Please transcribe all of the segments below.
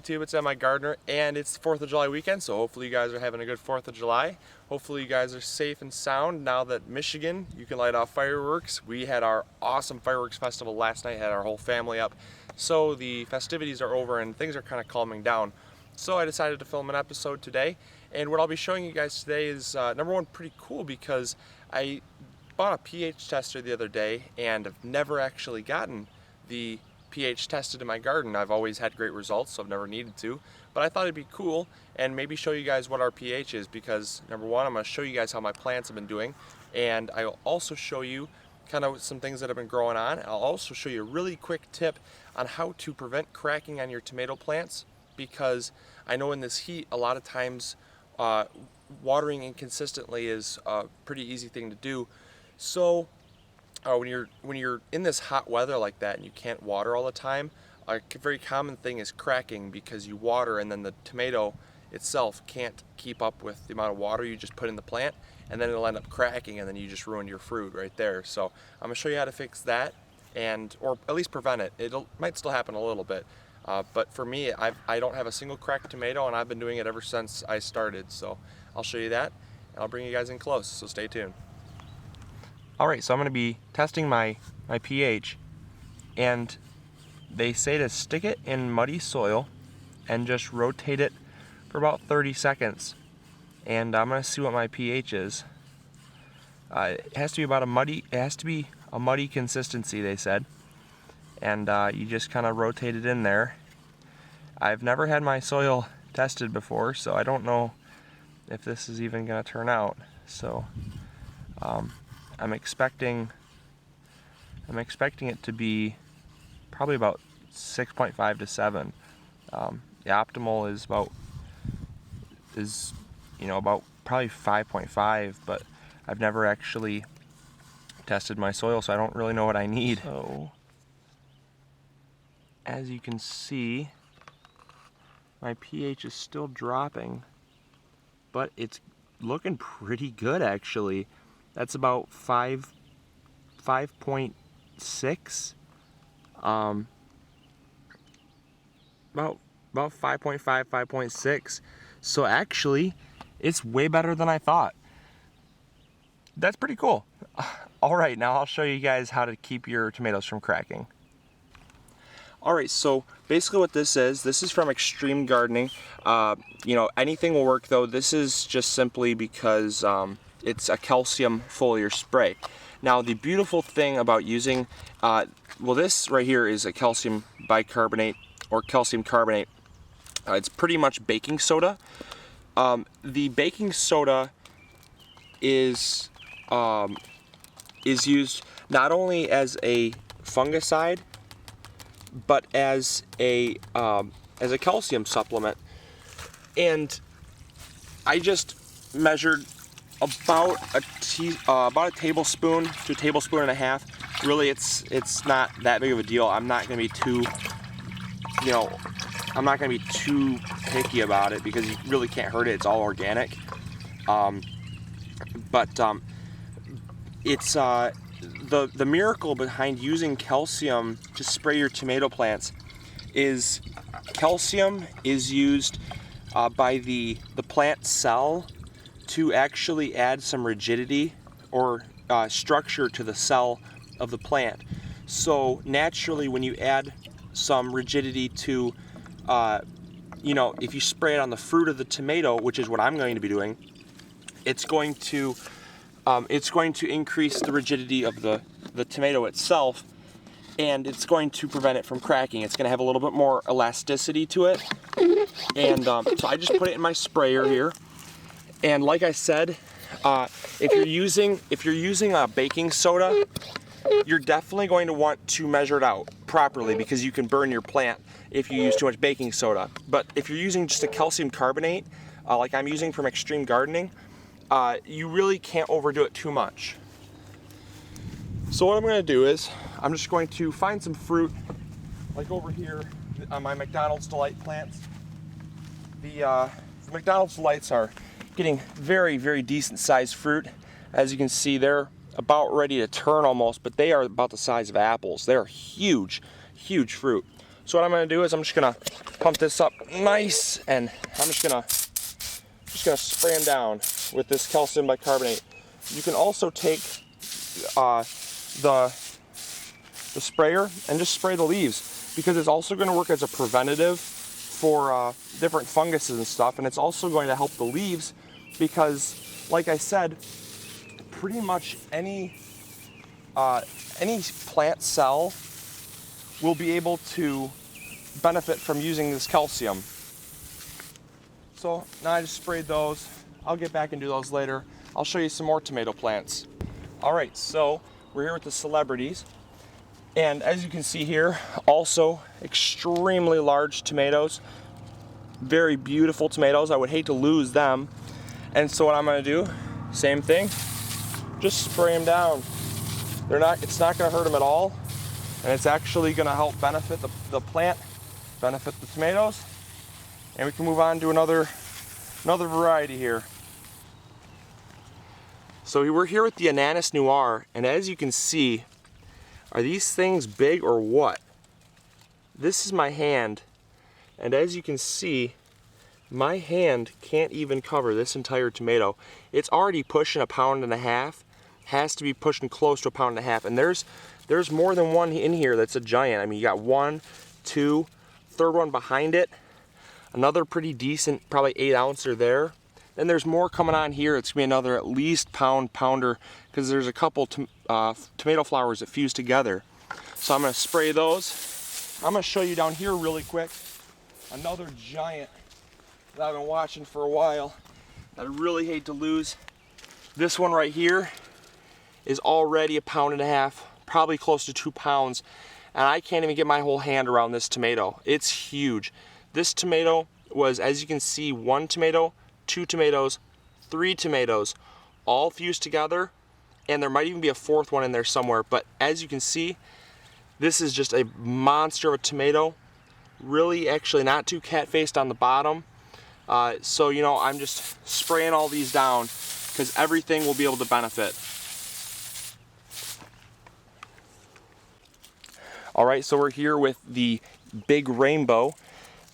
YouTube? It's MIgardener, and it's the 4th of July weekend, so hopefully you guys are having a good 4th of July. Hopefully you guys are safe and sound now that Michigan, you can light off fireworks. We had our awesome fireworks festival last night, had our whole family up. So the festivities are over and things are kind of calming down. So I decided to film an episode today, and what I'll be showing you guys today is, number one, pretty cool because I bought a pH tester the other day and I've never actually gotten the pH tested in my garden. I've always had great results, so I've never needed to, but I thought it'd be cool and maybe show you guys what our pH is, because number one, I'm going to show you guys how my plants have been doing, and I'll also show you kind of some things that have been growing on. I'll also show you a really quick tip on how to prevent cracking on your tomato plants, because I know in this heat a lot of times watering inconsistently is a pretty easy thing to do. So when you're in this hot weather like that and you can't water all the time, a very common thing is cracking, because you water and then the tomato itself can't keep up with the amount of water you just put in the plant, and then it'll end up cracking and then you just ruined your fruit right there. So I'm going to show you how to fix that, or at least prevent it. It might still happen a little bit, but for me, I don't have a single cracked tomato, and I've been doing it ever since I started. So I'll show you that, and I'll bring you guys in close, so stay tuned. Alright, so I'm going to be testing my pH, and they say to stick it in muddy soil and just rotate it for about 30 seconds. And I'm going to see what my pH is. It has to be about a muddy consistency, they said. And you just kind of rotate it in there. I've never had my soil tested before, so I don't know if this is even going to turn out. So I'm expecting it to be probably about 6.5 to 7. The optimal is about probably 5.5, but I've never actually tested my soil, so I don't really know what I need. So as you can see, my pH is still dropping, but it's looking pretty good actually. That's about 5.6. About 5.5, 5.6. So actually, it's way better than I thought. That's pretty cool. Alright, now I'll show you guys how to keep your tomatoes from cracking. Alright, so basically what this is from Extreme Gardening. Anything will work though. This is just simply because it's a calcium foliar spray. Now the beautiful thing about using, this right here is a calcium bicarbonate or calcium carbonate. It's pretty much baking soda. The baking soda is used not only as a fungicide, but as a calcium supplement. And I just measured about a tablespoon to a tablespoon and a half. Really, it's not that big of a deal. I'm not going to be too picky about it, because you really can't hurt it. It's all organic. It's the miracle behind using calcium to spray your tomato plants is calcium is used by the plant cell to actually add some rigidity or structure to the cell of the plant. So naturally, when you add some rigidity to, if you spray it on the fruit of the tomato, which is what I'm going to be doing, it's going to increase the rigidity of the tomato itself, and it's going to prevent it from cracking. It's going to have a little bit more elasticity to it, and so I just put it in my sprayer here. And like I said, if you're using a baking soda, you're definitely going to want to measure it out properly, because you can burn your plant if you use too much baking soda. But if you're using just a calcium carbonate, like I'm using from Extreme Gardening, you really can't overdo it too much. So what I'm going to do is, I'm just going to find some fruit, like over here on my McDonald's Delight plants. The McDonald's Delights are getting very, very decent sized fruit. As you can see, they're about ready to turn almost, but they are about the size of apples. They're huge, huge fruit. So what I'm gonna do is I'm just gonna pump this up nice, and I'm just gonna spray them down with this calcium bicarbonate. You can also take the sprayer and just spray the leaves, because it's also going to work as a preventative for different funguses and stuff, and it's also going to help the leaves because, like I said, pretty much any plant cell will be able to benefit from using this calcium. So now I just sprayed those. I'll get back and do those later. I'll show you some more tomato plants. Alright, so we're here with the celebrities. And as you can see here, also extremely large tomatoes. Very beautiful tomatoes. I would hate to lose them. And so what I'm going to do, same thing, just spray them down. It's not going to hurt them at all. And it's actually going to help benefit the plant, benefit the tomatoes. And we can move on to another variety here. So we're here with the Ananas Noir, and as you can see, are these things big or what? This is my hand, and as you can see, my hand can't even cover this entire tomato. It's already pushing 1.5 pounds, has to be pushing close to 1.5 pounds, and there's more than one in here that's a giant. I mean, you got 1, 2, third one behind it, another pretty decent, probably 8 ouncer there. Then there's more coming on here. It's gonna be another at least pounder, because there's a couple tomato flowers that fuse together. So I'm gonna spray those. I'm gonna show you down here really quick another giant that I've been watching for a while that I really hate to lose. This one right here is already 1.5 pounds, probably close to 2 pounds, and I can't even get my whole hand around this tomato. It's huge. This tomato was, as you can see, 1 tomato, 2 tomatoes, 3 tomatoes, all fused together, and there might even be a 4th one in there somewhere, but as you can see, this is just a monster of a tomato. Really, actually not too cat-faced on the bottom. So, you know, I'm just spraying all these down because everything will be able to benefit. Alright, so we're here with the Big Rainbow.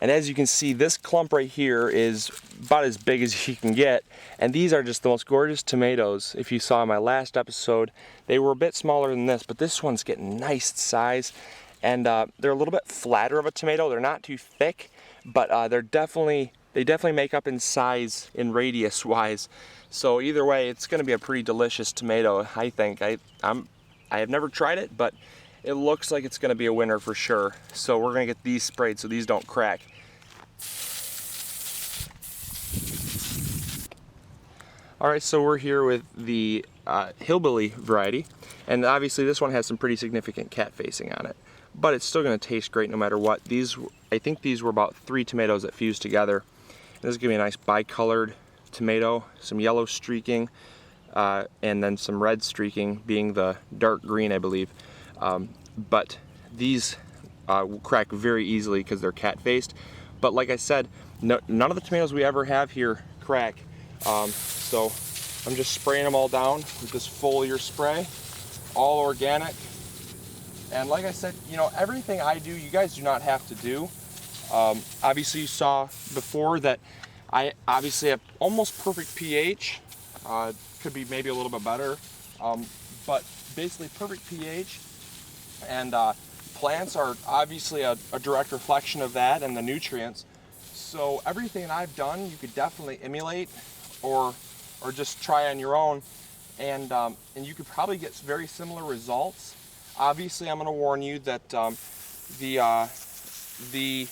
And as you can see, this clump right here is about as big as you can get. And these are just the most gorgeous tomatoes. If you saw my last episode, they were a bit smaller than this, but this one's getting nice size. And they're a little bit flatter of a tomato. They're not too thick, but they definitely make up in size, in radius wise. So either way, it's going to be a pretty delicious tomato, I think. I have never tried it, but it looks like it's going to be a winner for sure. So we're going to get these sprayed so these don't crack. Alright, so we're here with the Hillbilly variety, and obviously this one has some pretty significant cat facing on it, but it's still going to taste great no matter what. I think these were about 3 tomatoes that fused together. This is going to be a nice bicolored tomato, some yellow streaking, and then some red streaking, being the dark green, I believe. But these will crack very easily because they're cat-faced. But like I said, none of the tomatoes we ever have here crack. So I'm just spraying them all down with this foliar spray, all organic. And like I said, you know, everything I do, you guys do not have to do. Obviously you saw before that I obviously have almost perfect pH. Could be maybe a little bit better, but basically perfect pH. And plants are obviously a direct reflection of that and the nutrients. So everything I've done, you could definitely emulate or just try on your own, and you could probably get very similar results. Obviously, I'm going to warn you that the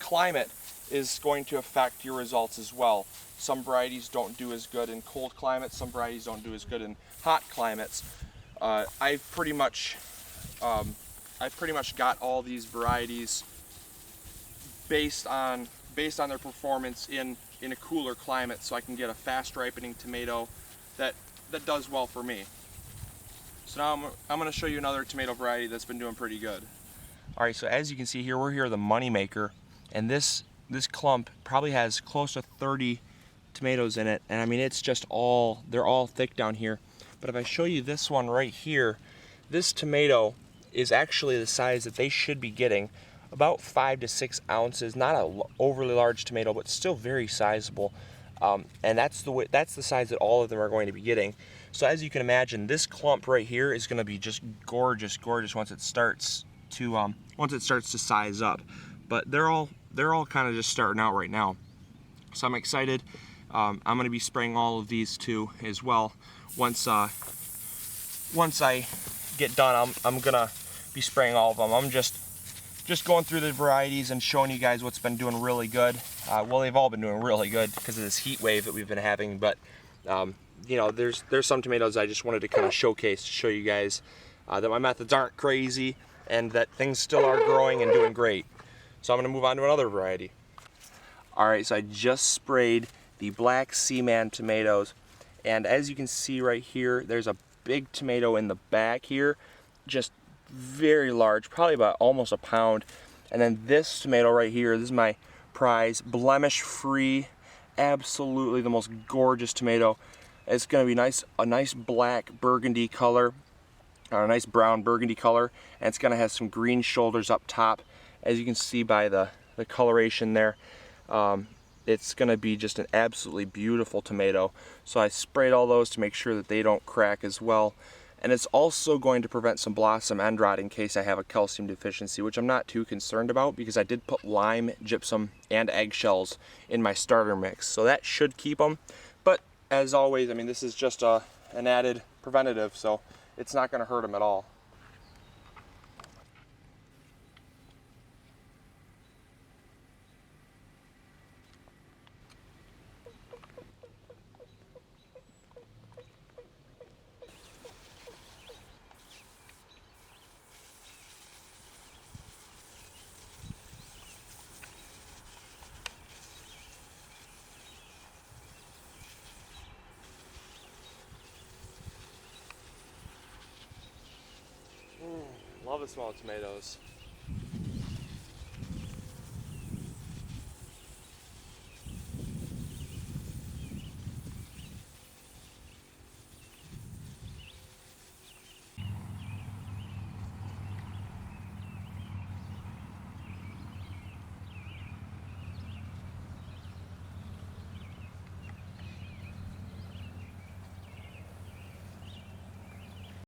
climate is going to affect your results as well. Some varieties don't do as good in cold climates. Some varieties don't do as good in hot climates. I've pretty much got all these varieties based on their performance in a cooler climate, so I can get a fast ripening tomato that does well for me. So now I'm going to show you another tomato variety that's been doing pretty good. Alright, so as you can see here, we're here at the Moneymaker, and this clump probably has close to 30 tomatoes in it, and I mean it's just they're all thick down here. But if I show you this one right here, this tomato is actually the size that they should be getting. about 5 to 6 ounces. Not a overly large tomato, but still very sizable. And that's the size that all of them are going to be getting. So as you can imagine, this clump right here is going to be just gorgeous, gorgeous once it starts to size up. But they're all kind of just starting out right now. So I'm excited. I'm going to be spraying all of these too as well. Once I get done, I'm gonna be spraying all of them. I'm just going through the varieties and showing you guys what's been doing really good. Well, they've all been doing really good because of this heat wave that we've been having. But you know, there's some tomatoes I just wanted to kind of showcase to show you guys that my methods aren't crazy and that things still are growing and doing great. So I'm gonna move on to another variety. All right, so I just sprayed the Black Seaman tomatoes, and as you can see right here, there's a big tomato in the back here, just very large, probably about almost a pound. And then this tomato right here, this is my prize, blemish free, absolutely the most gorgeous tomato. It's going to be a nice black burgundy color, or a nice brown burgundy color, and it's going to have some green shoulders up top, as you can see by the coloration there. It's going to be just an absolutely beautiful tomato. So I sprayed all those to make sure that they don't crack as well. And it's also going to prevent some blossom end rot in case I have a calcium deficiency, which I'm not too concerned about because I did put lime, gypsum, and eggshells in my starter mix. So that should keep them. But as always, I mean, this is just an added preventative, so it's not going to hurt them at all. Love the small tomatoes.